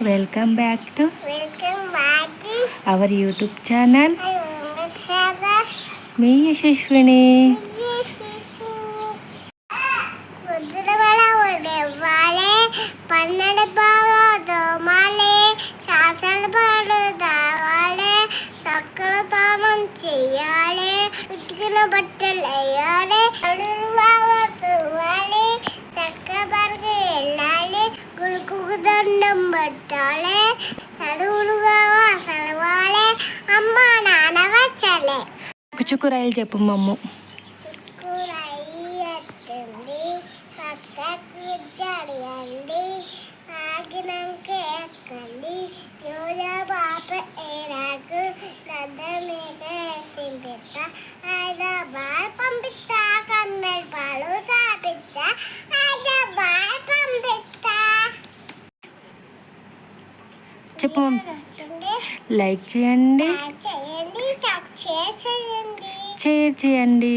Welcome back to our YouTube channel మీ యశస్విని. పన్నెండు బాగా దోమాలి, శాసన పాలు తాగాలి, చక్కల తామం చెయ్యాలి, ఉతికిన బట్టలు వేయాలి, అడుగు బాగా తూవాలి, చక్క పరికి వెళ్ళాలి, గుడుకు దండం పట్టాలి, చదువులుగా చదవాలి, అమ్మ నాన్న వచ్చాలి. చుక్కు రైలు చెప్పు మమ్ము. కూర్చోండి, ఆగినాక ఎక్కండి, యోజా పాప ఏరాకు గద్ద మీద తింపిస్తా, హైదరాబాద్ పంపిస్తా, కన్నెల పాలు తాపిస్తా, హైదరాబాద్ పంపిస్తా. చెప్పు. లైక్ చేయండి, సబ్స్క్రైబ్ చేయండి, షేర్ చేయండి.